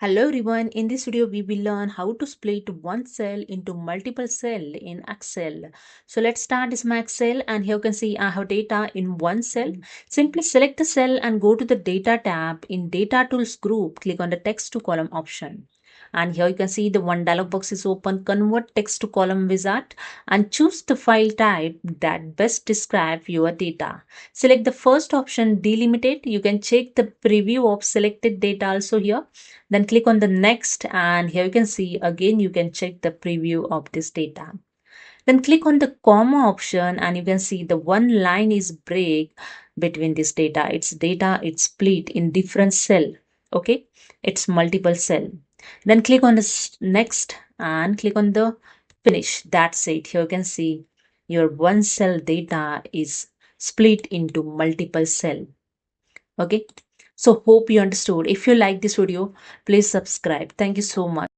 Hello everyone, in this video we will learn how to split one cell into multiple cell in Excel. So let's start this my Excel, and here you can see I have data in one cell. Simply select the cell and go to the data tab. In data tools group, click on the text to column option. And here you can see the one dialog box is open, convert text to column wizard, and choose the file type that best describe your data. Select the first option, delimited. You can check the preview of selected data also here. Then click on the next, and here you can see again you can check the preview of this data. Then click on the comma option, and you can see the one line is break between this data. It's split in different cell. Okay, it's multiple cell. Then click on the next and click on the finish. That's it. Here you can see your one cell data is split into multiple cell. Okay, so hope you understood. If you like this video, please subscribe. Thank you so much.